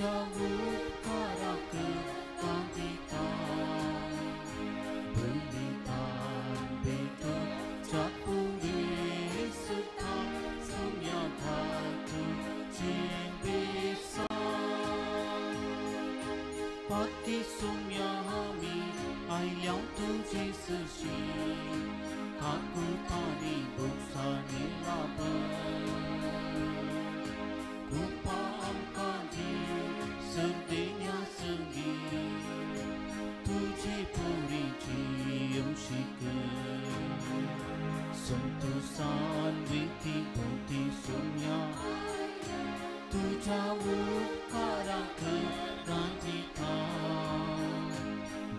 तुझ्या उपकाराक कांदितां बलिदान बेतुच्या पुढे सुद्धा सोम्या तुझे बेसान पाती सोम्या आमी आयल्या तुझे सशी काकुतानी बुक्सानी लाभन कृपा आमकां दी सर्देन्या संगी तुझे पुरीची अंशिक संतोषान विधी भोवती सोम्या तुझ्या उपकाराक कांदितां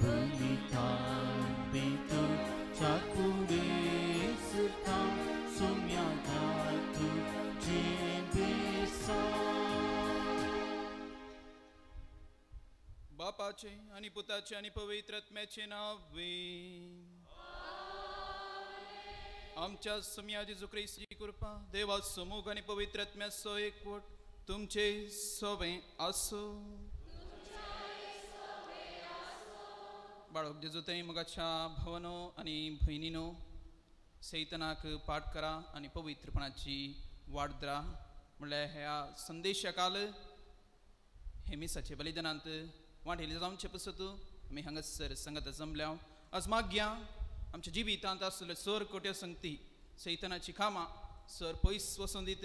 बलिदान बेतुच्या पुढे सुद्धा सोम्या तुझे बेसान बापाचे आणि पुताचे आणि पवित्र आत्म्याचे नावे आमच्या सम्या जेजू ख्रिस्ताची कृपा देवा समूह आणि पवित्र आत्म्याचो एकवट तुमचे सवे आसो बाळक जेजू ते मगाच्या भावनो आणि भयणीनो सैतनाक पाठ करा आणि पवित्रपणाची वाढदरा म्हणल्यार ह्या संदेशाकाल हे मिसाचे बलिदानांत वांटेले जावचे पसत आमी हांगासर संगत जमल्या आज मागया आमच्या जिवितांत आसले सर कोट्या संगती सैतनाची कामां सर पयस वचून दीत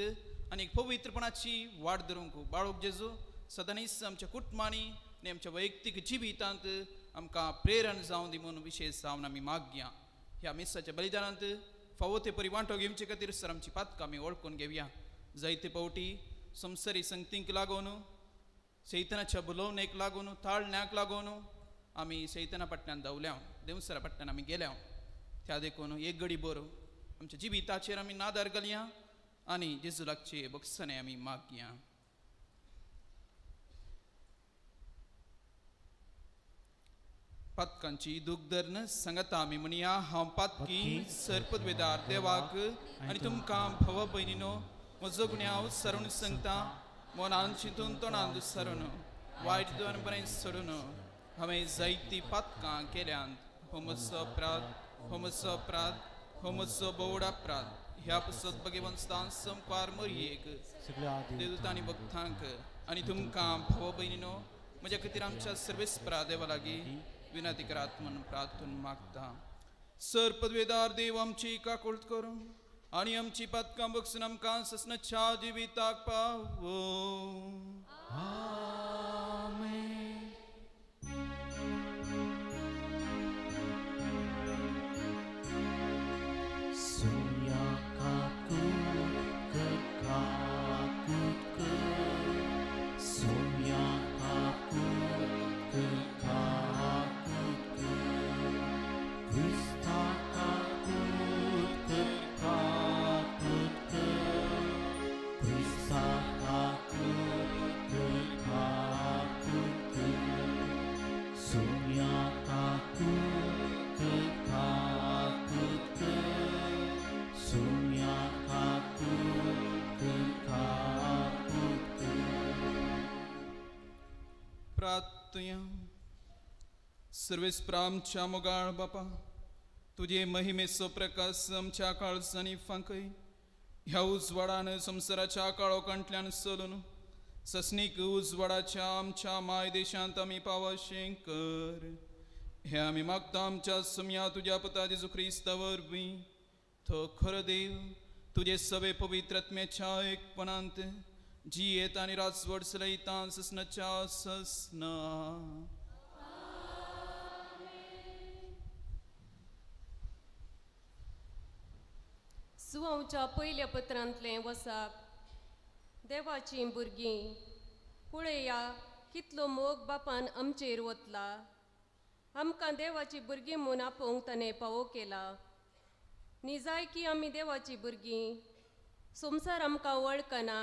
आनी पवित्रपणाची वाड धरूंक बाळोक जेजू सदांच आमच्या कुटुंबांनी आनी आमच्या वैयक्तीक जिवितांत आमकां प्रेरण जावन दी म्हणून विशेश जावन आमी मागया ह्या मिसाच्या बलिदानांत फावो ते परी वांटो घेवचे खातीर सर आमची पातकां आमी वळखून घेवया जायते पावटी संवसारी संगतींक लागून सैतनाच्या बुलोवणेक लागून ताळण्याक लागून आमी सैतना पट्ट्यान धांवल्या देवसरा पट्ट्यान आमी गेल्या त्या देखून एक घडी बरो आमच्या जिविताचेर आमी नादार घालया आनी जेजू लागचे बक्षणे आमी मागया पातकांची दुखधर्न सांगता आमी म्हणया हांव पातकी सरपदवेदार देवाक आनी तुमकां भव भयणीनो म्हजो गुन्यांव सरून सांगता मनान चिंतून तोंडांत सरून वायट दोन बरें सोडून हांवें जायतीं पातकां केल्यांत हो म्हजो अपराध हो म्हजो अपराध हो म्हजो बोवड अपराध ह्या पुसत भगवंतान संपार मरयेक देवतांनी भक्तांक आनी तुमकां भाव भयणीनो म्हज्या खातीर आमच्या सर्वेस्परा देवा लागीं विनंती करात म्हणून प्रार्थना मागता सर पदवेदार देव आमची काकुळट करूं आनी आमची पातकां बक्षून आमकां ससनाच्या जिविताक पावो आमेन सोम्या काकुट काकुट सोम्या काकुट काकुट विस्ता काकुट काकुट विस्ता काकुट काकुट सोम्या काकुट काकुट सोम्या काकुट काकुट प्रार्थया सर्वेस्परा आमच्या मोगाळ बापा तुझे महिमेचो प्रकाश आमच्या काळजांनी फांकय ह्या उजवाडान संवसाराच्या काळोखांतल्यान सोलून ससनीक उजवाडाच्या आमच्या माय देशांत आमी पावशें कर हे आमी मागता आमच्या सम्या तुज्या पुता जेजू ख्रिस्ता वरवीं तो खरो देव तुजे सवे पवित्र आत्म्याच्या एकपणांत जियेत आनी राजवट चलयता ससनाच्या ससना सुवांच्या पयल्या पत्रांतलें वसाप देवाची भुरगीं पळया कितलो मोग बापान आमचेर वतला आमकां देवाची भुरगीं म्हूण आपोवंक ताणें फावो केला निजाय की आमी देवाची भुरगीं संवसार आमकां वळखना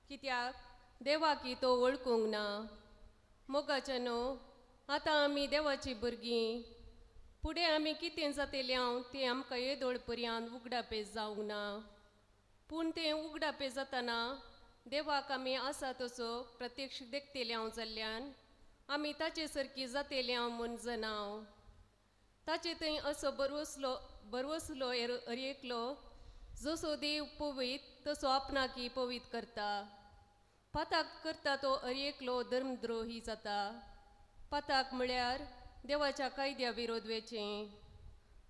कित्याक देवाकी तो वळखूंक ना मोगाच्या न्हू आतां आमी देवाची भुरगीं फुडें आमी कितें जातलें तें आमकां येदोळ पर्यंत उगडापेस जावंक ना पूण तें उगडापेस जातना देवाक आमी आसा तसो प्रत्यक्ष देखतेले हांव जाल्ल्यान आमी ताचे सारकी जातेले हांव म्हूण जनाव ताचे थंय असो बरवसलो अरेकलो जसो देव पवित तसो आपणाकी पवित करता पाताक करता तो अरेकलो धर्मद्रोही जाता पाताक म्हळ्यार देवाच्या कायद्या विरोध वेचें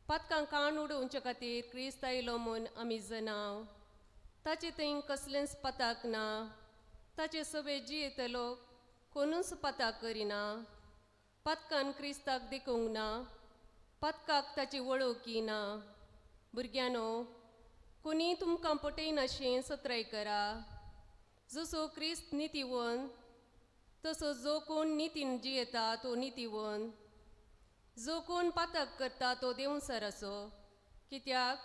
पातकां काण उडोवचे खातीर क्रिस्त आयलो म्हूण आमी जनाव ताचे थंय कसलेंच पाताक ना ताचे सवे जियेतलो कोणूच पाताक करिना पातकान क्रिस्ताक देखूंक ना पातकाक ताची वळोवकी ना भुरग्यानो कोणी तुमकां पटयनाशें सत्राय करा जसो क्रिस्त नितीवन तसो जो कोण नितीन जियेता तो नितीवन जो कोण पातक करता तो देवसार असो कित्याक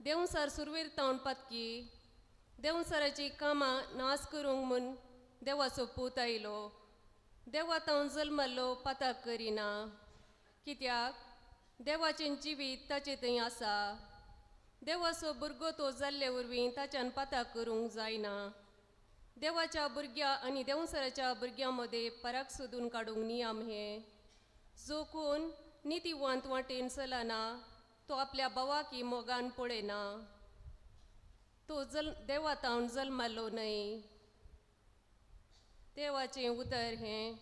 देवसार सुरवेरतावन पातकी देवसाराची कामां नास करूंक म्हूण देवाचो पूत आयलो देवा तावन जल्मल्लो पातक करिना कित्याक देवाचें जिवीत ताचे थंय आसा देवाचो भुरगो तो जाल्ले वरवीं ताच्यान पातक करूंक जायना देवाच्या भुरग्या आनी देवसाराच्या भुरग्यां मदें फरक सोदून काडूंक नियम हे जो कोण नितीवंत वाटेन चलना तो आपल्या भावाकी मोगान पळयना तो देवा तावन जल्मलो न्हय देवाचें उतर हें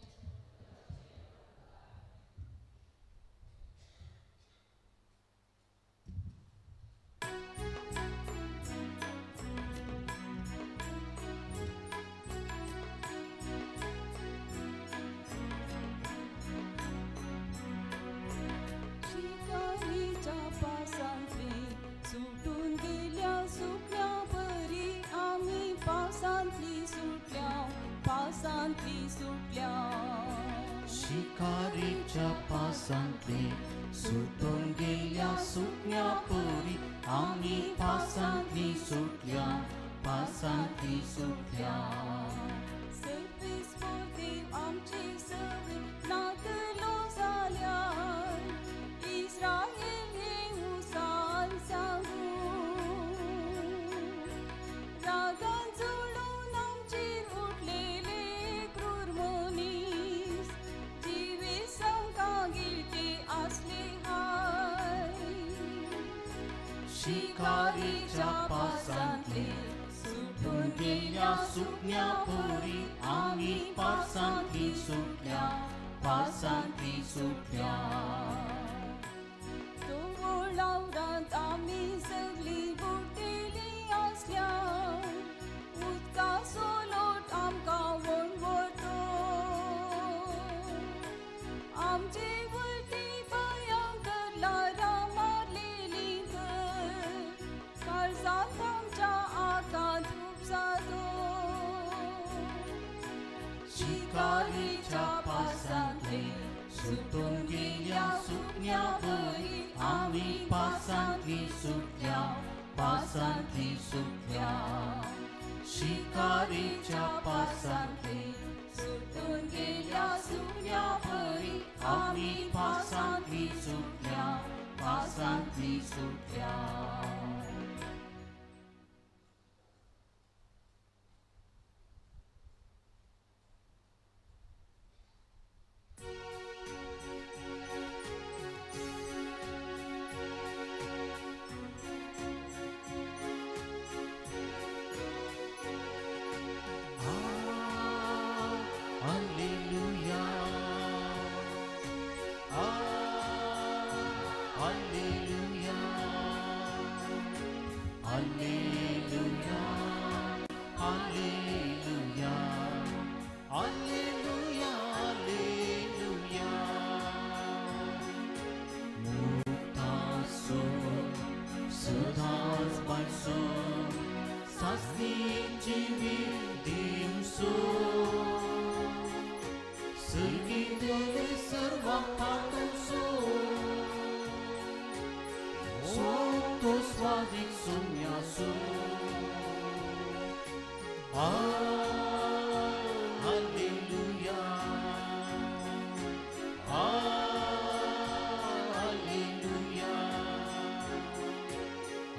शिकारीच्या पासांतली सुटून गेल्या सुटण्या परी आमी पासांतली सुटल्या पासांतली सुटल्या सर्वीस देव आमची सवय नागलो जाल्यार इस्रायल येऊ साल सांगू रागान जुळून आमचेर उठलेले क्रूर मनीस जिवे संकां गिळटे आसले हाय शिकारीच्या पासांतली सुटून गेल्या सुटण्या परी आमी पासांतली सुटल्या पासांतली सुटल्या वावरांत आमी सगळीं बुडटेलीं आसल्यार उदकाचो लोट आमकां वणवतो आमचे वळटी भयंकर लारां मारलेलीं तर काळजांत आमच्या आकांत उपसादो शिकारीच्या पासांतली सुटून गेल्या सुटण्या परी आमी पासांतली सुटल्या पासांतली सुटल्या शिकारीच्या पासांतली सुटून गेल्या सुटण्या परी आमी पासांतली सुटल्या पासांतली सुटल्या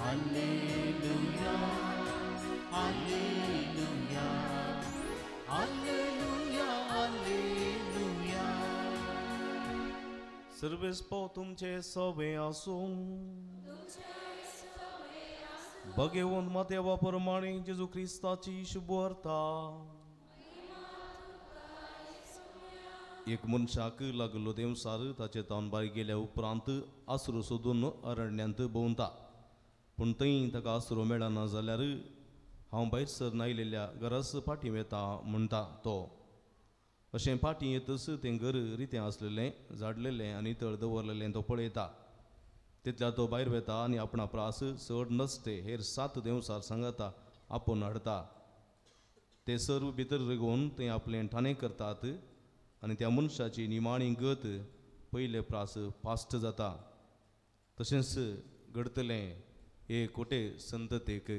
Hallelujah, hallelujah. सर्वेस्पो तुमचे सवे आसूं भगवंत मातेवा प्रमाणे जेजू ख्रिस्ताची शुभ वार्ता एक मनशाक लागलो देवसार ताचे तावन भायर गेल्या उपरांत आसरो सोदून अरण्यांत भोंवता पूण थंय ताका आसरो मेळना जाल्यार हांव भायर सर आयिल्ल्या घरास फाटीं येता म्हणटा तो अशें फाटीं येतच तें घर रितें आसलेलें झाडलेलें आनी तळ दवरलेलें तो पळयता तितल्या तो भायर वेता आनी आपणा प्रास चड नसते हेर 7 देवसार सांगाता आपोवन हाडटा ते सर्व भितर घेवन तें आपलें ठाणें करतात आनी त्या मनशाची निमाणी गत पयले प्रास फास्ट जाता तशेंच घडतलें हे कोटे संततेक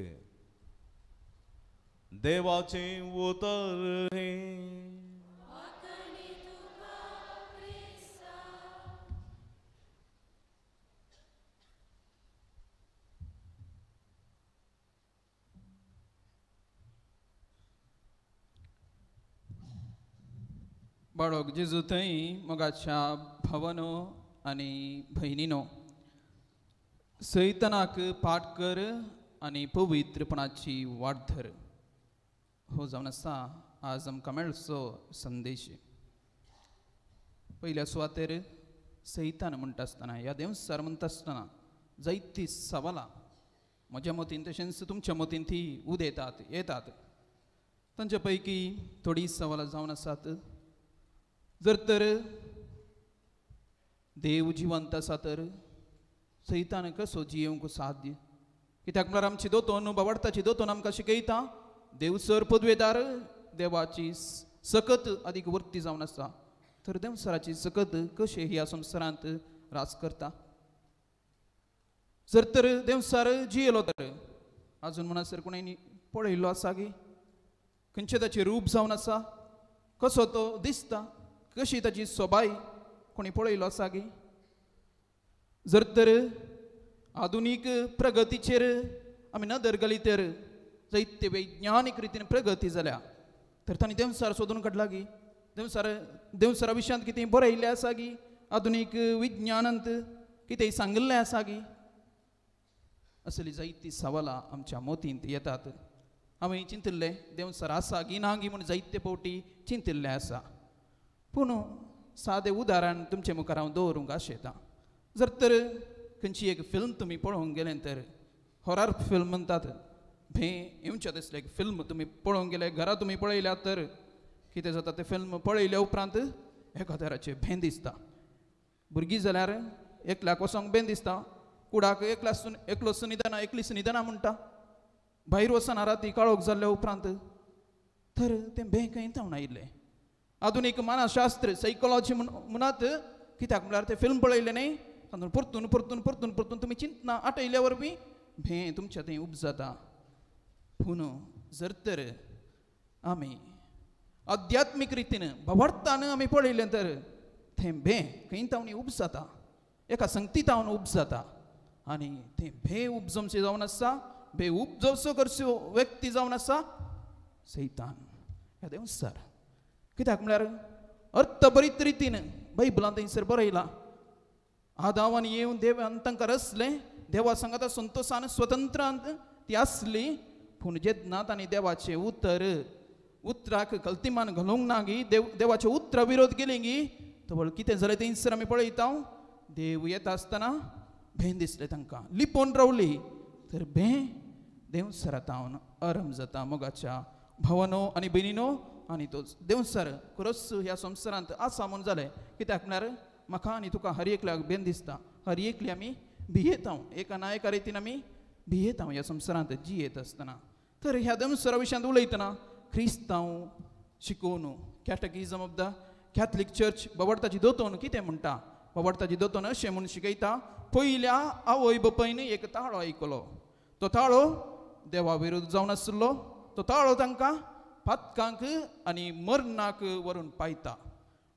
देवाचें उतर हे बाळोक जेजू थंय मोगाच्या भावानो आनी भयणीनो सैतानाक पाठ कर आनी पवित्रपणाची वाट धर हो जावन आसा आज आमकां मेळचो संदेश पयल्या सुवातेर सैतान म्हणटा आसतना ह्या देवसार म्हणटा आसतना जायतीं सवालां म्हज्या मतीन तशेंच तुमच्या मतीन ती उदेतात येतात तांच्या पैकी थोडीं सवालां जावन आसात जर तर देव जिवंत आसा तर सैतान कसो जियोंक साध्य कित्याक म्हळ्यार आमची दोतोन बाबार्थाची दोतोन आमकां शिकयता देव सर पदवेदार देवाची सकत अदीक वर्ती जावन आसा तर देवसराची सकत कशें ह्या संवसारांत रास करता जर तर देवसार जियेलो तर आजून म्हणसर कोणें पळयल्लो आसा गे खंयचें ताचें रूप जावन आसा कसो तो दिसता कशी ताची सोबाय कोणी पळयलो आसा गे जर तर आधुनीक प्रगतीचेर आमी नदर घाली तर जायते वैज्ञानीक रितीन प्रगती जाल्या तर तांणी देवसार सोदून काडला गी देवसारा विशयांत कितें बरयल्लें आसा गी आधुनीक विज्ञानांत कितेंय सांगिल्लें आसा गी असली जायतीं सवालां आमच्या मतींत येतात हांवें चिंतिल्लें देवसार आसा गी ना गी म्हूण जायते फावटी चिंतिल्लें आसा पूण सादें उदाहरण तुमचे मुखार हांव दवरूंक आशेतां जर तर खंयची एक फिल्म तुमी पळोवंक गेले तर हॉरर फिल्म म्हणटात भंय येवचें तसलें एक फिल्म तुमी पळोवंक गेले घरा तुमी पळयल्या तर कितें जाता तें फिल्म पळयल्या उपरांत एकाद्याराचें भंय दिसता भुरगीं जाल्यार एकल्याक वचोंक भंय दिसता कुडाक एकलोच न्हिदना एकलीच न्हिदना म्हणटा भायर वचना राती काळोख जाल्ल्या उपरांत तर तें भंय खंय जावन आयिल्लें आधुनीक मानसशास्त्र सायकोलॉजी म्हणत कित्याक म्हळ्यार तें फिल्म पळयलें न्ही तातूंत परतून परतून परतून परतून तुमी चिंतना आटयल्या वरवीं भंय तुमच्या थंय उब जाता पूण जर तर आमी आध्यात्मीक रितीन भावार्थान आमी पळयलें तर तें भंय खंय तावन उब जाता एका संगती तावन उब जाता आनी तें भंय उपजमचें जावन आसा भंय उपजवचो करचो व्यक्ती जावन आसा सैतान ह्या देवसार कित्याक म्हळ्यार अर्थबरीत रितीन बायबलांत थंयसर बरयलां आदावान येवन देवान तांकां रचलें देवा सांगाता संतोशान स्वतंत्रांत ती आसली पूण जेन्ना तांणी देवाचें उतराक कल्तिमान घालूंक ना गी देवाच्या उतरा विरोध केली गी तर कितें जालें थंयसर आमी पळयता देव येता आसतना भंय दिसलें तांकां लिपोवन रावली तर भंय देवसरा तावन आरंभ जाता मोगाच्या भावानो आनी भयणीनो आनी तो देवसर खरोच ह्या संवसारांत आसा म्हूण जालें कित्याक म्हळ्यार म्हाका आनी तुका हर एकल्याक भंय दिसता हर एकली आमी भियेता एका ना एका रितीन आमी भियेता ह्या संवसारांत जियेत आसतना तर ह्या देवसरा विशयांत उलयतना क्रिस्तांव शिकोवन कॅटकिझम ऑफ द कॅथलीक चर्च बाबार्थाची दोतोन कितें म्हणटा बाबार्थाची दोतोन अशें म्हूण शिकयता पयल्या आवय बापायन एक ताळो आयकलो तो ताळो देवा विरोध जावन आसलो तो ताळो तांकां पातकांक आनी मरणाक व्हरून पायता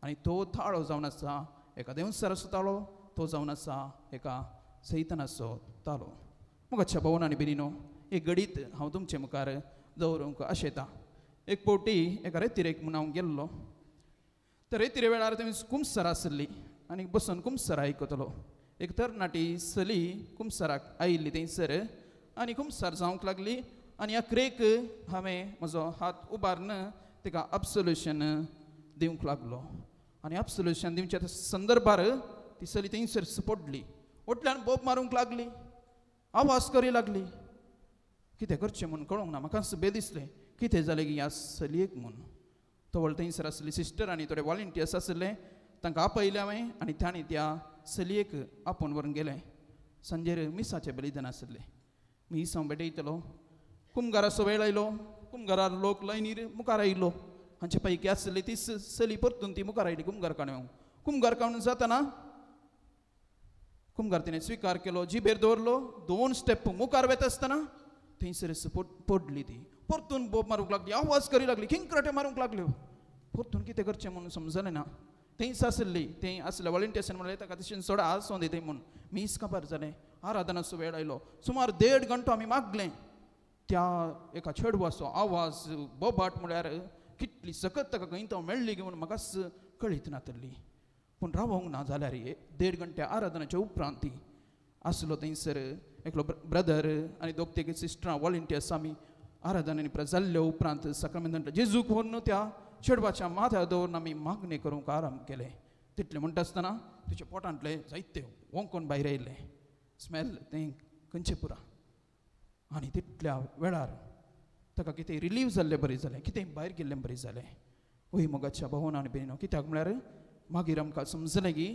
आनी तो ताळो जावन आसा एका देवसराचो ताळो तो जावन आसा एका सैतानाचो ताळो मोगाच्या भावानो आनी भयणीनो एक घडीत हांव तुमचे मुखार दवरूंक आशेतां एक फावटी एका रेतीरेक म्हूण हांव गेल्लो तर रेतीरे वेळार थंय खूब सर आसली आनी बसून कुमसर आयकतलो. एक तरणाटी चली कुमसराक आयिल्ली थंयसर आनी कुमसर जावंक लागली आनी अकरेक हांवें म्हजो हात उबारन तिका अब्सोल्युशन दिवंक लागलो. आनी अब्सोल्युशन दिवच्या संदर्भार ती चली थंयसर पडली. ओटल्यान बोब मारूंक लागली, आवाज करी लागली. कितें करचें म्हूण कळोंक ना. म्हाका बे दिसलें कितें जालें की ह्या चलयेक म्हूण. तवळ थंयसर आसली सिस्टर आनी थोडे वॉलंटियर्स आसले, तांकां आपयलें हांवें आनी तांणी त्या चलयेक आपोवन व्हरून गेलें. सांजेर मिसाचें बलिदान आसलें. मीस हांव पेटयतलो. कुमगाराचो वेळ आयलो. कुमगारार लोक लायनीर मुखार आयिल्लो. हांचे पैकी आसली ती चली परतून ती मुखार आयली कुमगार काणूंक. कुमगार काणून जातना कुमगार तिणें स्विकार केलो, जिबेर दवरलो. 2 स्टेप मुखार वेता आसतना थंयसर पडली ती. परतून बोब मारूंक लागली, आवाज करी लागली, किंकराटे मारूंक लागल्यो. परतून कितें करचें म्हणून समजलें ना. थंयच आसली थंय आसले वॉलंटियर्सान म्हणलें ताका तशें सोडा आसों दी थंय म्हूण. मीस काबार जालें. आराधनाचो वेळ आयलो. सुमार 1.5 घंटो आमी मागलें. त्या एका चेडवाचो आवाज बोबाट म्हळ्यार कितली सकत ताका गैंत मेळ्ळी घेवन म्हाका कळीत नातली. पूण रावोंक ना जाल्यार 1.5 घंटे आराधनाच्या उपरांत ती आसलो थंयसर एकलो ब्रदर आनी 2-3 सिस्टरां वॉलंटियर्स आमी आराधनांनी जाल्ल्या उपरांत साक्रामेंत जेजूक व्हरून त्या चेडवाच्या माथ्यार दवरून आमी मागणी करूंक आरंभ केलें. तितलें म्हणटा आसतना तुज्या पोटांतले जायते वोंकोन भायर आयिल्ले. स्मेल तें खंयचें पुरा. आनी तितल्या वेळार ताका कितें रिलीव जाल्लें बरें जालें, कितें भायर गेल्लें बरें जालें. वय मोगाच्या भवनान बेनो कित्याक म्हळ्यार मागीर आमकां समजलें की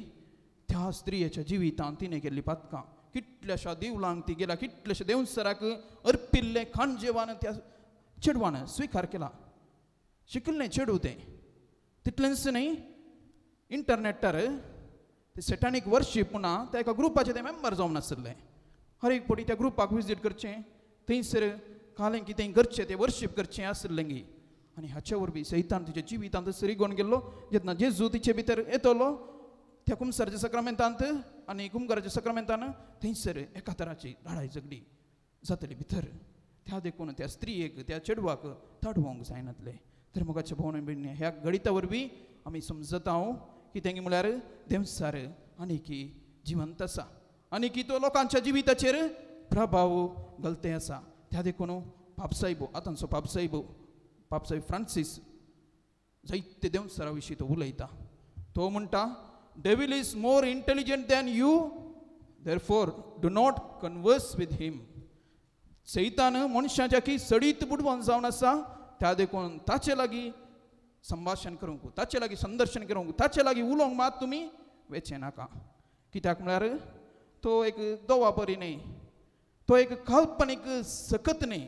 त्या स्त्रियेच्या जिवितांत तिणें केल्लीं पातकां, कितल्याश्या दिवलांक ती गेल्या, कितलेशे देवसराक अर्पिल्लें खाण जेवण त्या चेडवान स्विकार केला. शिकिल्लें चेडूं तें. तितलेंच न्ही, इंटरनेटार ते सेटानीक वर्शीप म्हणा त्या एका ग्रुपाचे ते मेंबर जावन आसले. हर एक फावटी त्या ग्रुपाक विजीट करचें, थंयसर कालें कितें करचें तें वर्शीप करचें आसलें गी. आनी हाचे वरवीं सैतान तिच्या जिवितांत सरिगोवन गेल्लो. जेन्ना जेजू तिचे भितर येतलो त्या कुमसारच्या सक्रामेंतांत आनी कुमगाराच्या सक्रामेंतान थंयसर एका तराची लढाय झगडी जातली भितर. त्या देखून त्या स्त्रियेक त्या चेडवाक थाडवंक जायनातलें. तर मोगाच्या भोवण बिडणे ह्या गणिता वरवीं आमी समजता की तेंगे म्हळ्यार देवसार आनी की जिवंत आसा आनी की तो लोकांच्या जिविताचेर प्रभाव घालतें आसा. त्या देखून पापसाहेब आतांचो पापसाहेब फ्रांसीस जायते देवसारा विशीं तो उलयता. तो म्हणटा devil is more intelligent than you, therefore do not converse with him. सैतान मनशाच्या की सडीत बुडवून जावन आसा. त्या देखून ताचे लागीं संभाशण करूंक, ताचे लागीं संदर्शन करूंक, ताचे लागीं उलोवंक मात तुमी वेचे नाका. कित्याक म्हळ्यार तो एक दोवा परी न्ही, तो एक काल्पनीक सकत न्ही,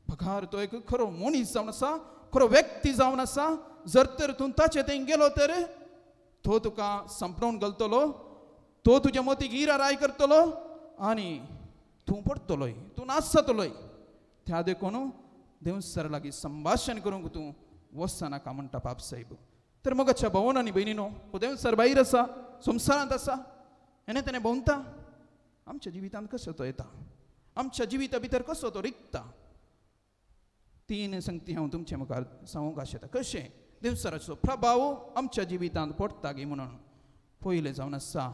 पगार तो एक खरो मनीस जावन आसा, खरो व्यक्ती जावन आसा. जर तर तूं ताचे थंय गेलो तर तो तुका संपवून घालतलो, तो तुज्या मतीक इराराय करतलो आनी तूं पडटलोय, तूं नाश जातलोय. त्या देखून देवसर लागीं संभाशण करूंक तूं वचनाका म्हणटा पापसाहेब. तर मोगाच्या भवन आनी भयणीनो, हो देवसर भायर आसा, संवसारांत आसा, हेणे तेणें भोंवता. आमच्या जिवितांत कसो तो येता, आमच्या जिविता भितर कसो तो रिगता. 3 संगती हांव तुमचे मुखार सांगूंक आशेता कशें देवसराचो प्रभाव आमच्या जिवितांत पडटा गे म्हणून. पयलें जावन आसा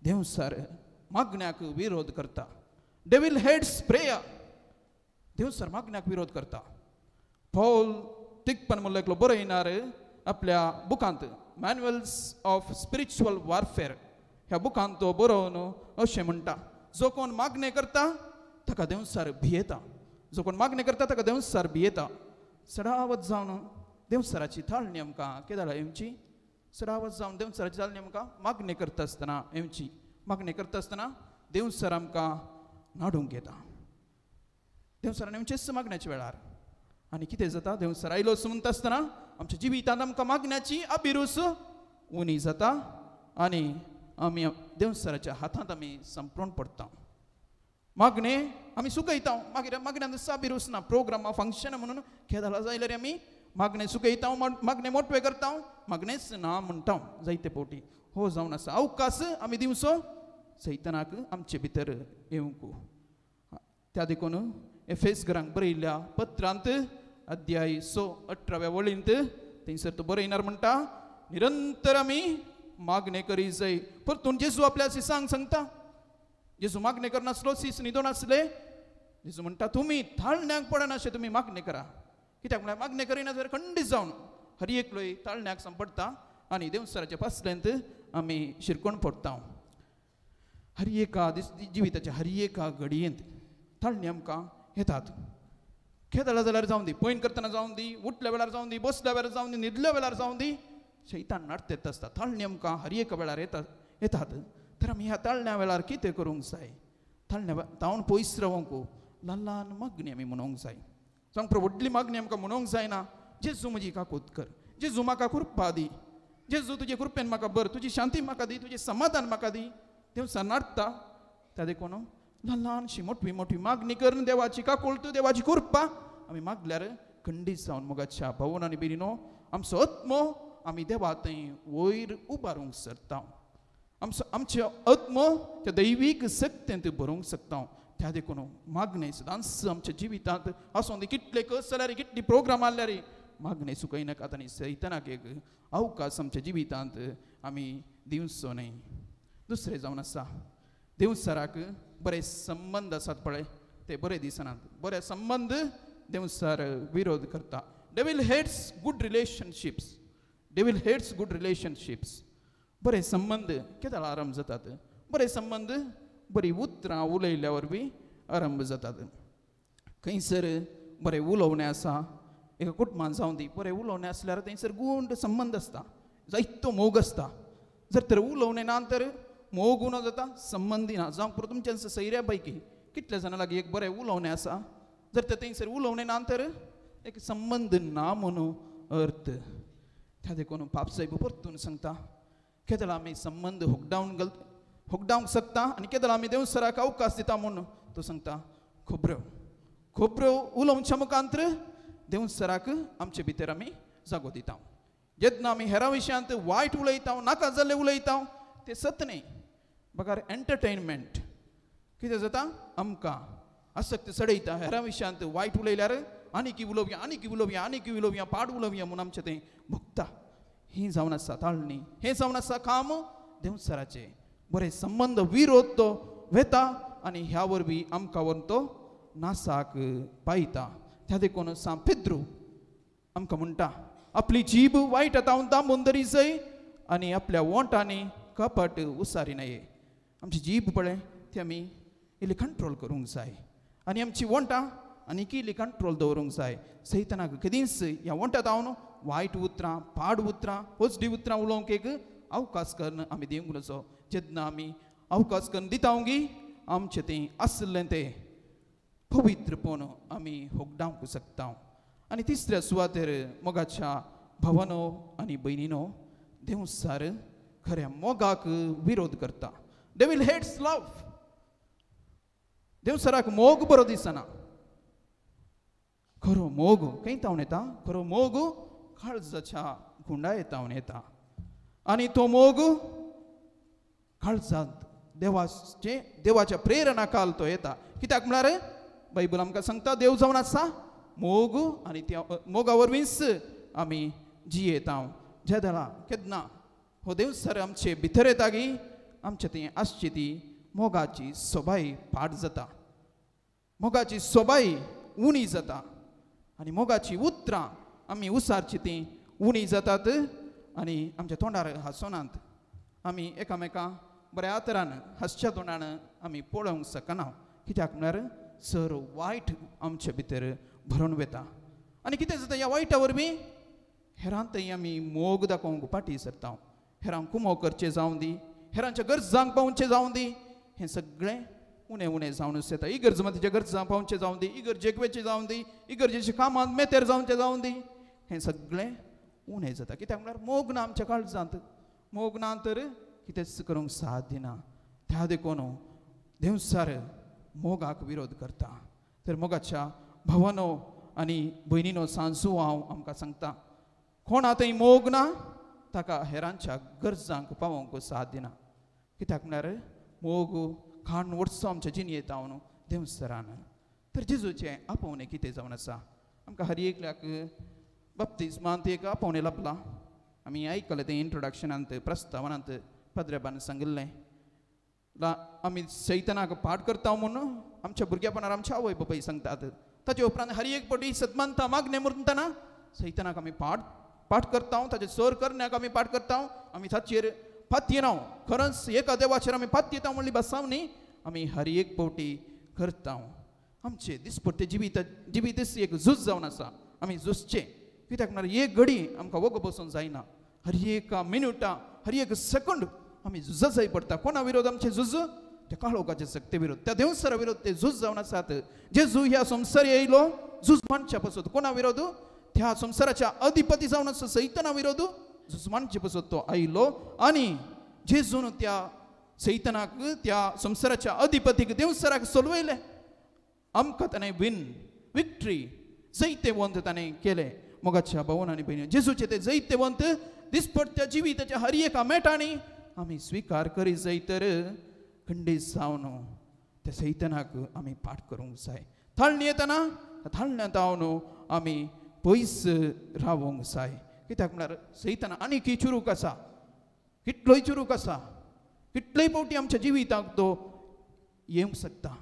देवसर मागण्याक विरोध करता. Devil hates prayer. देवसर मागण्याक विरोध करता. पौल तिकपन म्हणलो एकलो बरयणार आपल्या बुकांत मॅन्युअल्स ऑफ स्पिरिच्युअल वॉरफेअर ह्या बुकांत तो बरोवन अशें म्हणटा, जो कोण मागणे करता ताका देवसर भियेता. जो कोण मागणे करता ताका देवसर भियेता. सडावत जावन देवसराची थाळणी आमकां केदाळ येवची. सडावत जावन देवसराची थाळणी आमकां मागणे करता आसतना येवची. मागणे करता आसतना देवसर आमकां नाडूंक येता. देवसरान येवचेच मागण्याच्या वेळार. आनी कितें जाता, देवसर आयलो म्हणटा आसतना आमच्या जिवितांत आमकां मागण्याची अभिरूच उणी जाता आनी आमी देवसराच्या हातांत आमी संपळून पडटा. मागणे आमी सुकयता. मागीर मागण्यांत अभिरूच ना. प्रोग्रामा फंक्शन म्हणून केदाळा जाल्यार आमी मागणे सुकयता, मागणे मोटवे करता, मागणेच ना म्हणटा जायते फावटी. हो जावन आसा अवकाश आमी दिवचो सैतानाक आमचे भितर येवंक. त्या देखून एफेसकारांक बरयल्ल्या पत्रांत अध्याय 6:18 वळींत थंयसर तो बरयणार म्हणटा, निरंतर आमी मागणे करी जाय परतून जेजू आपल्याशी सांगता जेजू मागणे करनासलो सीस न्हिदो नासले जेजू म्हणटा तुम्ही ताळण्याक पडनाशे तुम्ही मागणे करा कित्याक म्हळ्यार मागणे करिना जाल्यार खंडीत जावन हर एकलोय ताळण्याक सांपडटा आनी देवसराच्या पासलेंत आमी शिरकोण पडटा हर एका जिविताच्या हर एका घडयेंत ताळणी आमकां येतात खेदला जाल्यार जावन दी पयन करतना जावन दी उठल्या वेळार जावन दी बसल्या वेळार जावन दी न्हिदल्या वेळार जावन दी शैतान नाटत आसता ताळणी आमकां हर एका वेळार येतात तर आमी ह्या ताळण्या वेळार कितें करूंक जाय ताळण्या तावन पयस रावंक ल्हान ल्हान मागणी आमी म्हणूंक जाय सांग प्रभू व्हडली मागणी आमकां म्हणूंक जायना जेजू म्हजी काकूत कर जेजू म्हाका कृपा दी जेजू तुजे कृपेन म्हाका बर तुजी शांती म्हाका दी तुजें समाधान म्हाका दी देव नाडटा त्या देखून ल्हान ल्हानशी मोठी मागणी करून देवाची काकूळ तूं देवाची कृपा आमी मागल्यार खंडीत जावन मोगाच्या भावन आनी बिरिनो आमचो आत्मो आमी देवा थंय वयर उबारूंक सरता आमचे आत्मो त्या दैवीक सत्तेंत भरूंक शकता त्या देखून मागणे सदांच आमच्या जिवितांत आसूं दी कितले कस जाल्यार कितली प्रोग्राम आसल्यार मागणे सुकयनाकात आनी सैतानाक एक अवकाश आमच्या जिवितांत आमी दिवचो न्हय दुसरें जावन आसा देवसराक बरे संबंध आसात पळय ते बरे दिसनात बरे संबंध देवसर विरोध करता डेविल हेट्स गुड रिलेशनशिप्स बरे संबंध केदां आरंभ जातात बरे संबंध बरी उतरां उलयल्या वरवीं आरंभ जातात खंयसर बरे उलोवणें आसा एका कुटुंबान जावन दी बरें उलोवणें आसल्यार थंयसर गूंड संबंध आसता जायतो मोग आसता जर तर उलोवणें ना तर मोग उणो जाता संबंदी ना जावं पुरो तुमच्या सैऱ्या पैकी कितल्या जाणां लागीं एक बरें उलोवणें आसा जर तर थंयसर उलोवणें ना तर एक संबंध ना म्हणून अर्थ त्या देखून पापसाहेब परतून सांगता केदळ आमी संबंध होगडावंक शकता आनी केदळ आमी देवसराक अवकाश दिता म्हणून तो सांगता खोबऱ्यो उलोवच्या मुखांतर देवसराक आमचे भितर आमी जागो दिता जेन्ना आमी हेरां विशयांत वायट उलयता नाका जाल्लें उलयता तें सत न्ही बगार एंटरटेनमेंट कितें जाता आमकां आसक्त सडयता हेरां विशयांत वायट उलयल्यार आनीक उलोवया पाड उलोवया म्हणून आमचें तें भोगता ही जावन आसा ताळणी हें जावन आसा काम देवसराचें बरे संबंध विरोध तो वेता आनी ह्या वरवीं आमकां व्हरून तो नासाक पायता त्या देखून सा पेद्रू आमकां म्हणटा आपली जीब वायट आतां दामून दरी जाय आनी आपल्या वोंटांनी कपट उसारी नये आमची जीब पळय ती आमी इल्ली कंट्रोल करूंक जाय आनी आमची वोंटां आनीक इल्ली कंट्रोल दवरूंक जाय सैतानाक केदींच ह्या वोंटांत हांव वायट उतरां पाड उतरां पॉजिटीव उतरां उलोवंक एक अवकाश करून आमी दिवंक नजो जेन्ना आमी अवकाश करून दितांगी आमचें तें आसलें तें पवित्रपण आमी होगडावंक शकता आनी तिसऱ्या सुवातेर मोगाच्या भावानो आनी भयणीनो देवसार खऱ्या मोगाक विरोध करता डेविल हेट्स लव देवसराक मोग बरो दिसना खरो मोग खंयतावन येता खरो मोग काळजाच्या गुंडायेतावन येता आनी तो मोग काळजांत देवाच्या प्रेरणाकाल तो येता कित्याक म्हळ्यार बायबल आमकां सांगता देव जावन आसा मोग आनी त्या मोगा वरवींच आमी जियेता जेदला केन्ना हो देवसर आमचे भितर येता गी आमचे ती आसची ती मोगाची सोबाय पाड जाता मोगाची सोबाय उणी जाता आनी मोगाची उतरां आमी उसारची ती उणी जातात आनी आमच्या तोंडार हांसोनांत आमी एकामेकांक बऱ्या तरान हास्या तोंडान आमी पळोवंक शकना कित्याक म्हळ्यार सर वायट आमचे भितर भरून वेता आनी कितें जाता ह्या वायटा वरवीं हेरांतय आमी मोग दाखोवंक फाटीं सरता हेरांक कुमो करचें जावं दी हेरांच्या गरजांक पावचें जावं दी हें सगळें उणें उणें जावनूच येता इगर्जेच्या गरजांक पावचें जावं दी इगर्जेकवेचें जावं दी इगर्जेच्या कामांत मेतेर जावचें जावं दी हें सगळें उणें जाता कित्याक म्हळ्यार मोग ना आमच्या काळजांत मोग ना तर कितेंच करूंक साध्य ना त्या देखून देवसार मोगाक विरोध करता तर मोगाच्या भावानो आनी भयणीनो सांजू हांव आमकां सांगता कोण आतां मोग ना ताका हेरांच्या गरजांक पावोवंक साध्य ना कित्याक म्हळ्यार मोग खाण वर्सो आमच्या जिणयेंत न्हू देवसरान तर जेजूचें आपोवणें कितें जावन आसा आमकां हर एकल्याक बाप्तिस्मांत एक आपोवणें लाभलां आमी आयकलें तें इंट्रोडक्शनांत प्रस्तावनांत पद्रेबान सांगिल्लें आमी सैतानाक पाठ करता म्हणून आमच्या भुरग्यापणार आमच्या आवय बापाय सांगतात ताचे उपरांत हर एक पटी सदमानता मागणे म्हणटाना सैतानाक आमी पाठ करता ताचे सर करण्याक आमी पाठ करता आमी ताचेर फाती येना खरंच एका देवाचेर आमी फाती येता म्हणली बसावनी आमी हर एक पावटी करता आमचे दिसपट्टे जिवीतच एक झूज जावन आसा आमी झुजचे कित्याक म्हणल्यार एक घडी आमकां वग बसूंक जायना हर एक मिनटां हर एक सेकंड आमी झुजा जाय पडटा कोणा विरोध आमचे झुज त्या काळोखाचे सक्ते विरोध त्या देवसरा विरोध ते झूज जावन आसात जे झू ह्या संवसार येयलो झूज मानच्या पासून कोणा विरोध त्या संवसाराच्या अधिपती जावन आसा सैताना विरोध झूज मानचे पासून तो आयलो आनी जेजून त्या सैतानाक त्या संवसाराच्या अधिपतीक देवसराक सोलवयले आमकां ताणें विक्ट्री जैतेवंत ताणें केले मोगाच्या भावांनी आनी भयणी जेजूचे ते जैतेवंत दिसपट्ट्या जिविताच्या हर एका मेटांनी आमी स्वीकार करी जाय तर खंडीत जावन त्या सैतानाक आमी पाठ करूंक जाय थाळणी येतना थाळण्यांत हांव आमी पयस रावूंक जाय कित्याक म्हणल्यार सैतान आनीक चुरूक आसा कितलोय चुरूक आसा कितलेय फावटी आमच्या जिविताक तो येवंक शकता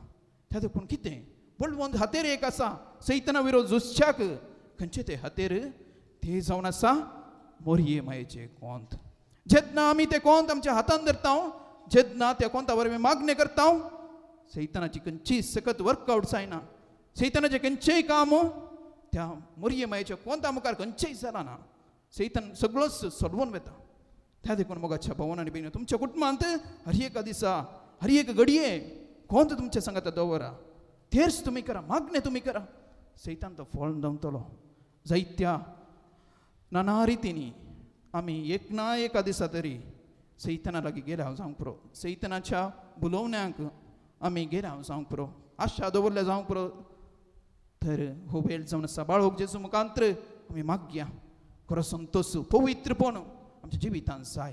त्या देखून कितें बळवंत हातेर एक आसा सैताना विरोध झुजच्याक खंयचे ते हातेर ते जावन आसा मोरये मायेचे कोंत जेन्ना आमी ते कोंत आमच्या हातान धरता जेन्ना त्या कोंता वरवीं मागणी करता सैतानाची खंयचीय सकत वर्कआउट जायना सैतानाचें खंयचेंय काम त्या मोरये मायेच्या कोंता मुखार खंयचेंय जालाना सैतान सगळोच सोडवून वता त्या देखून मोगाच्या भावांनी आनी भयणी तुमच्या कुटुंबांत हर एका दिसा हर एक घडये कोंत तुमच्या सांगात दवरा तेर्स तुमी करा मागणे तुमी करा सैतान तो फळ दवतलो जायत्या नाना रितींनी आमी एक ना एका दिसा तरी सैताना लागीं गेले हांव जावंक पुरो सैतानाच्या बुलोवण्यांक आमी गेले हांव जावंक पुरो आशा दवरल्या जावंक पुरो तर हो वेळ जावन आसा बाळोक जेजू मुखांतर आमी मागया खरो संतोश पवित्रपण आमच्या जिवितांत जाय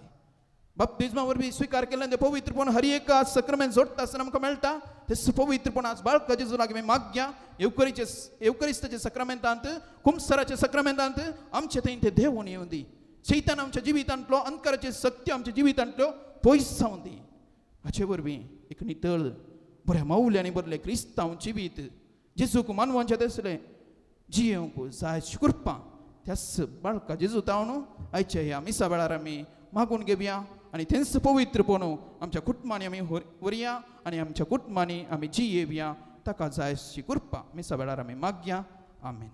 बाप्तिस्मा वरवीं स्वीकार केल्लें तें पवित्रपण हर एक सक्रामेंत जोडटा आसतना आमकां मेळटा तें पवित्रपण आज बाळका जेजू लागीं आमी मागया एवकरिस्ताच्या सक्रामेंतांत कुंभसाराच्या सक्रामेंतांत आमचे थंय ते देवून येवं दी सैतान आमच्या जिवितांतलो अंतकाराचे सत्य आमच्या जिवितांतलो पयस जावं दी हाचे वरवीं एक नितळ बऱ्या माऊल्यांनी बरले क्रिस्तांव जिवीत जेजूक मानवांचे तसलें जियेवंक जाय कृपा त्याच बाळका जेजू तावन आयच्या ह्या मिसा वेळार आमी मागून घेवया आनी तेंच पवित्रपण आमच्या कुटुंबांनी आमी व्हरया आनी आमच्या कुटुंबांनी आमी जियेवया ताका जाय अशी कृपा मिसा वेळार आमी मागया आमेन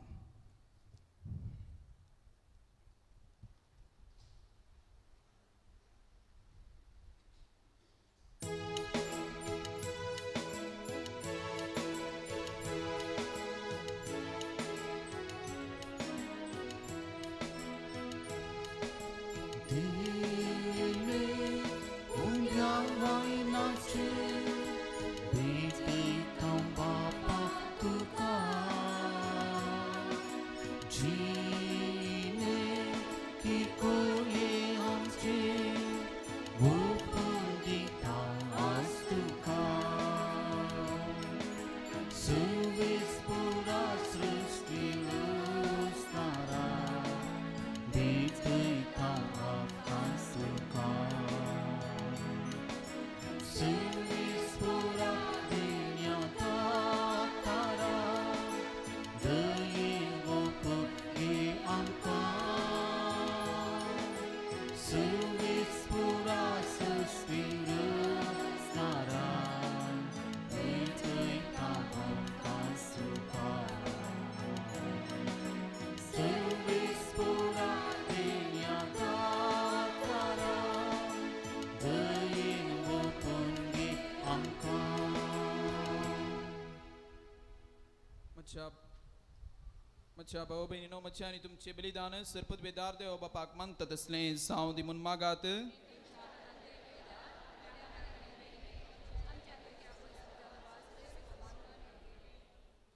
मच्छा भाऊ बहिणीनो मच्छा आणि तुमचे बलिदान सरपदवेदार देव बापाक मानतात असले जावं दी म्हूण मागात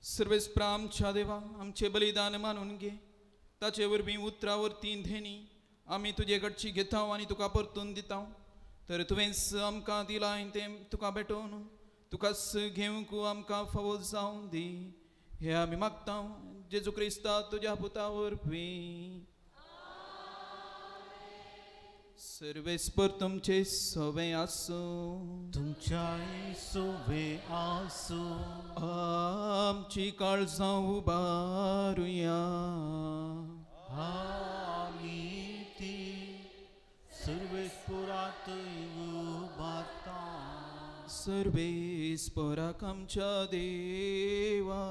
सर्वेस्परा आमच्या देवा आमचे बलिदान मानून घे ताचे वरवीं उतरावरती धेनी आमी तुजे कडची घेता आनी तुका परतून दिता तर तुवेंच आमकां दिलाय तें तुका भेटोवन तुकाच घेवंक आमकां फावो जावं दी हे आमी मागता जेजू क्रिस्ता तुज्या पुता वरवीं सर्वेस्पर तुमचे सवे आसो तुमच्याही सोवे आसो आमची काळजां उबारुया आमी ती सर्वेस्परात उबारता सर्वेस्पराक आमच्या देवा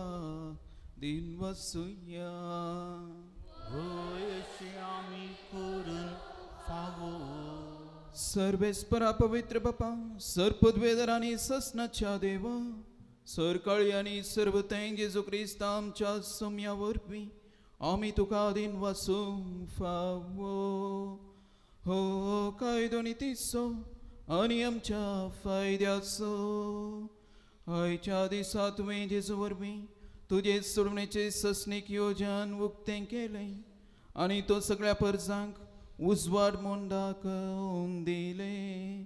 दिन वसूया होयशी आमी करून फावो सर्वेस्परा पवित्र बापा सर्पद्वेदर आणि ससनाच्या देवा सरकाळी आणि सर्व तें जेजू क्रिस्त आमच्या सोम्या वरवीं आमी तुका दिन वासूंक फावो हो कायदो नितीचो आनी आमच्या फायद्याचो आयच्या दिसा तुवें जेजू वरवीं तुजे सोडवणेचे ससणीक योजन उक्तें केलें आनी तो सगळ्या परजांक उजवाड म्हूण दाखोवन दिलें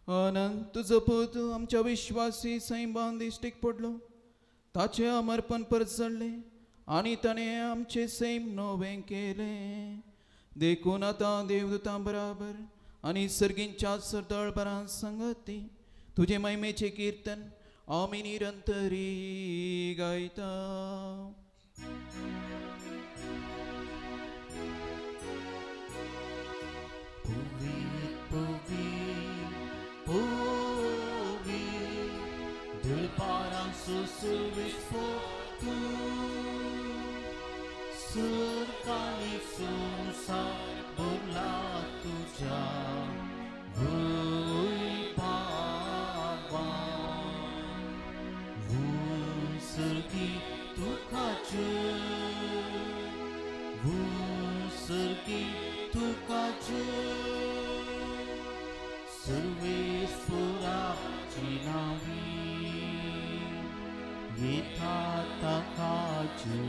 अनंत तुजो पूत आमच्या विश्वासी सैबान दिश्टीक पडलो ताचें अमरपण परत चडलें आनी ताणें आमचें सैम नवें केलें देखून आतां देवदूतां बराबर आनी सर्गींच्या सरदळबरां संगती तुजे महिमेचें कीर्तन आमी निरंतरी गायता दिलपारां सुसुविसो तू सरकारी संसार बोला तुझ्या सर्गी तुकाचे सर्गी तुकाचे सर्वेस्पराची नावी येता ताकाचे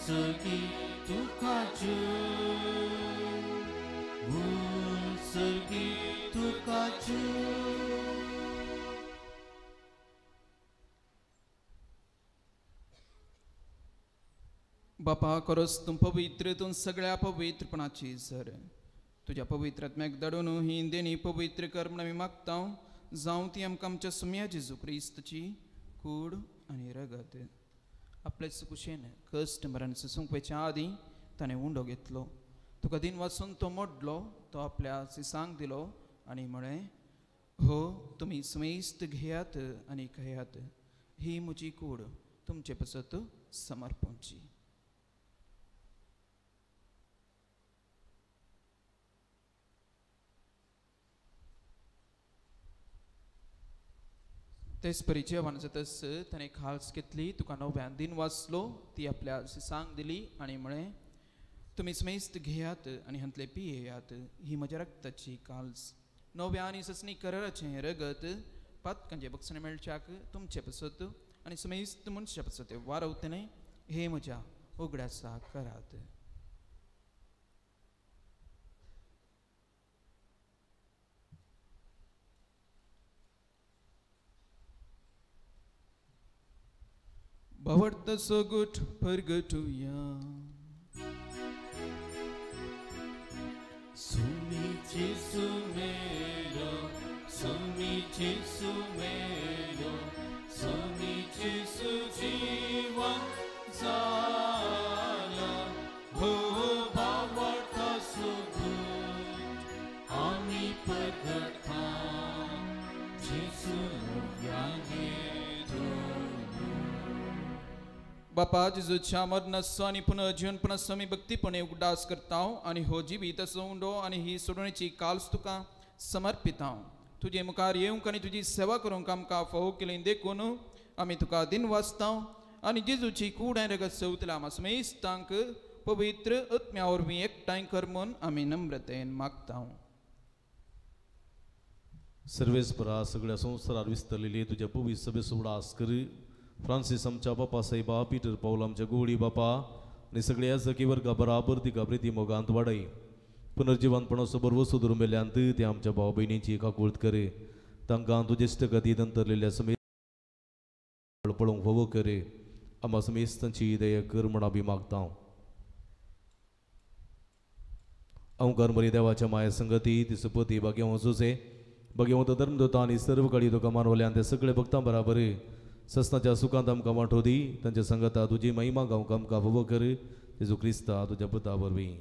सर्गी तुकाचे सर्गी तुकाचे बापा खरोच तूं पवित्र तूं सगळ्या पवित्रपणाची सर तुज्या पवित्रात्म्याक धाडून ही देणी पवित्र कर म्हूण आमी मागता जावं ती आमकां आमच्या सुम्या जेजू क्रिस्तची कूड आनी रगत आपलेच कुशेन कश्ट मरण सुसूंक आदीं ताणें उंडो घेतलो तुका दिन वाचून तो मोडलो तो आपल्या सिसांक दिलो आनी म्हळें हो तुमी स्मेस्त घेयात आनी खयात ही म्हजी कूड तुमचे पसत समर्पणची तेच परिचय जातस ताणें खास घेतली तुका नव्यान दिन वाचलो ती आपल्या सिसांक दिली आनी म्हळें तुमी स्मेस्त घेयात आनी हांतले पियेयात ही म्हज्या रक्ताची काल्स नव्या आनी ससणी कराराचें रगत पातकांचे बक्षण मेळच्याक तुमचे पसत आनी स्मेस्त मनशा पसत वारवतलें हे म्हज्या उगड्यासा करात Bavarta so good pergatuya Sumichi sumero Sumichi sumero Sumichi sujiva zala Ho bavarta so good Ami pergata Jesu novyane बापा जेजूच्या मरणाचो आनी पुनर्जीवनपणाचो आमी भक्तीपणे उगडास करता आनी हो जिवीताचो उंडो आनी ही सोडवणेची काल्स तुका समर्पिता तुजे मुखार येवंक आनी तुजी सेवा करूंक आमकां फोव केलें देखून आमी तुका दिन वाचता आनी जेजूची कूड आनी रगत चवतल्या मासमेस्तांक पवित्र आत्म्या वरवीं एकठांय कर म्हूण आमी नम्रतेन मागता सर्वेस्परा सगळ्या संवसारार विस्तरलेली तुज्या पवित्र सभेचो उडास कर फ्रांसीस आमच्या बापा साहेबा पीटर पाऊल आमच्या गोडी बापा आणि सगळ्या जगी वर्गा बराबर ती गाबरी मोगांत वाडय पुनर्जीवनपणाचो बरोबर सुदूर मेल्यांत ते आमच्या भाव भयणींची एकाकुळत करे तांकां तुजे इश्टगतींत अंतरलेल्या समेत पळोवंक फोव करे आमा समेस्तांची दया कर म्हण आमी मागता ओंकार मरी देवाच्या माया संगती ती सुपती भाग्य वचूचे भाग्यवंत धर्मदूता आणि सर्व काळी तो कमानवल्यान ते सगळे भक्तां बराबर ससनाच्या सुखांत आमकां वांटो दी तांच्या संगता तुजी महिमा गावंक आमकां फोव कर जेजू क्रिस्ता तुज्या पुता वरवीं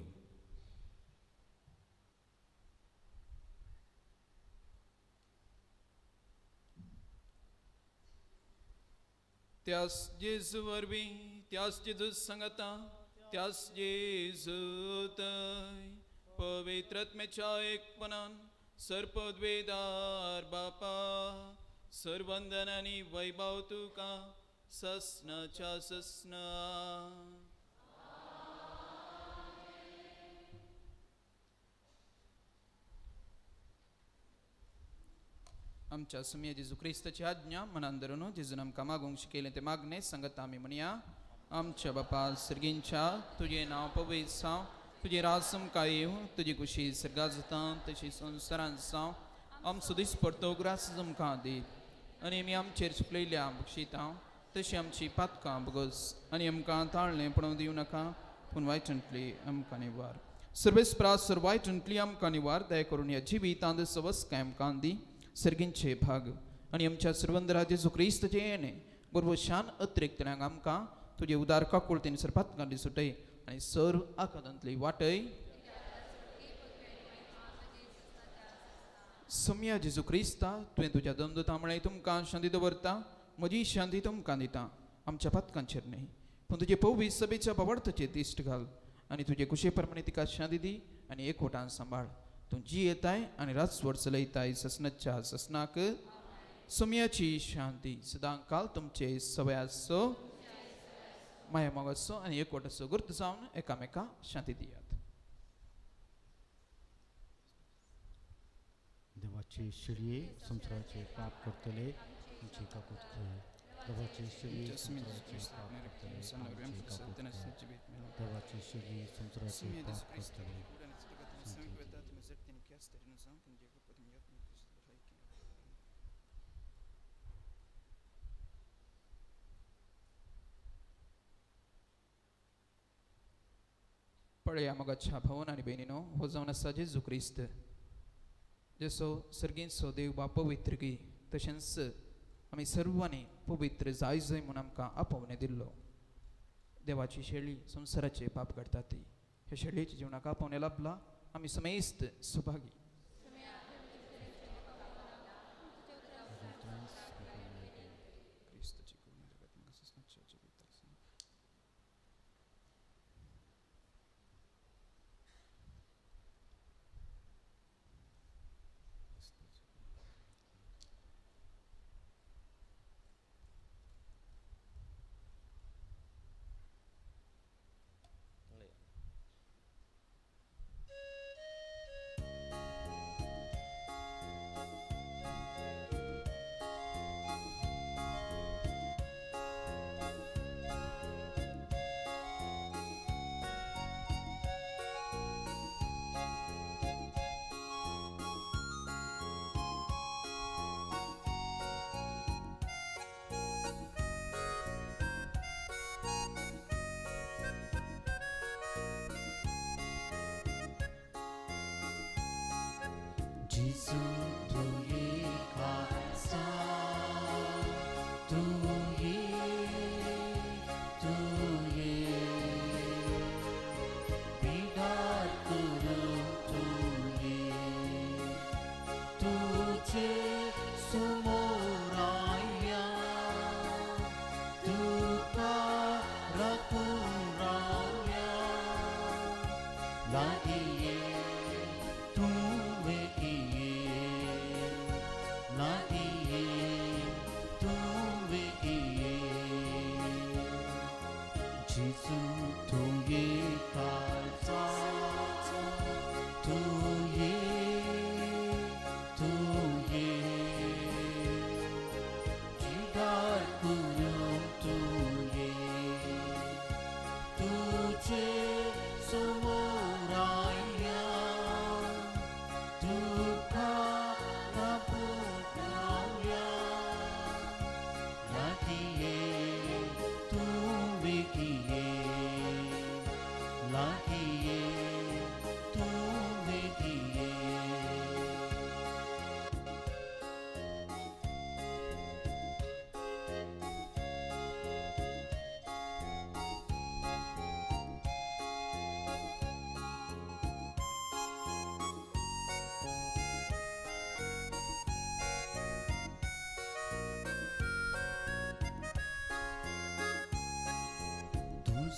त्यास जेजू वरवीं त्यास जेजू संगता त्यास जेजू तय पवित्रत्मेच्या एकपणान सर्पद्वेदार बापा सर्वंदन आणि वैभव तुका ससनाच्या ससना आमच्या सुमिया जेजू क्रिस्ताची आज्ञा मनान धरून जेजून आमकां मागूंक शिकयलें तें मागणें सांगत आमी म्हणया आमच्या बापा सर्गींच्या तुजें नांव पवित्र जावं तुजें राज आमकां येवं तुजी कुशी सर्गा जाता तशी संवसारांत जावं आमचो दीस परतो ग्रास आमकां दी आनी आमी आमचेर चुकलेल्या बक्षिता तशी आमची पातकां बगस आनी आमकां ताळ्ळें पडूं दिवं नाका पूण वायटांतली आमकां निवार सर्वेस्परास वायटांतली आमकां निवार दया करून ह्या जिवितांत सवस्काय आमकां दी सर्गींचे भाग आनी आमच्या सर्वंदरा जेजू क्रिस्ताचे येणे गर्वशान अतिरिक्तल्यान आमकां तुजे उदार काकुळतेन सरपातकां दिसुटय आनी सर्व आकादांतली वाटय सौम्या जेजू क्रिस्ता तुवें तुज्या दमदुता म्हळें तुमकां शांती दवरता म्हजी शांती तुमकां दिता आमच्या पातकांचेर न्ही पूण तुजे पवित्र सभेच्या बाबडताचेर दिश्ट घाल आनी तुजे कुशे प्रमाणे तिका शांती दी आनी एकवटान सांबाळ तूं जी येताय आनी राजवट चलयताय ससनाच्या ससनाक सौम्याची शांती सदां काल तुमचे सवय आसो माया मोग आसो आनी एकवट आसो गुर्त जावन एकामेका शांती दियात देवाचे शिडये संसाराचे पाप करतले आमची काकूत कर देवाचे शिडये संसाराचे पाप करतले आमची काकूत कर देवाचे शिडये संसाराचे पाप करतले पळया मोगाच्या भावन आनी बहिणीनो हो जावन आसा जेजू क्रिस्त जसो सर्गींचो देव बा पवित्र गी तशेंच आमी सर्वांनी पवित्र जाय जय म्हूण आमकां आपोवणें दिल्लो देवाची शेळी संवसाराचे पाप काडटा ती ह्या शेळयेच्या जिवनाक आपोवणें लाभला आमी समेस्त Subhagi Gesù tu ye kasa tu ye bidar kuru tu ye tujhe sumoraya tu ka rakuraya lagi ye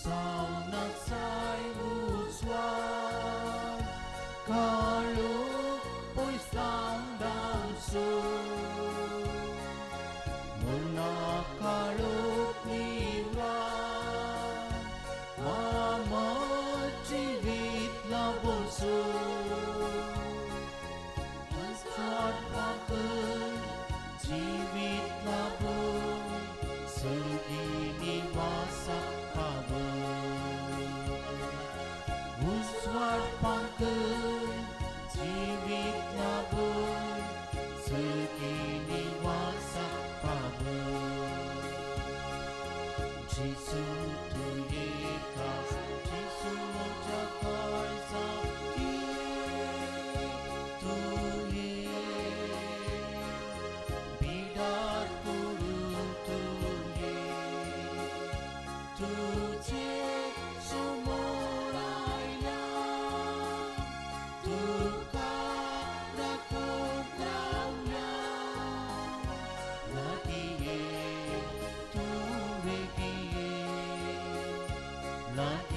sao nagsay uswan kaluk po'y sandang su muna kaluk niwan mamajivit labosu masat bakal jivit labun segini masa Uswat pangkel jivit labun segini masa pabun Jisu tu yeka Jisu mojakar sakti tu ye bidat kurung tu ye tu je sumurainya duka dakugraunya latiye tu megiye latiye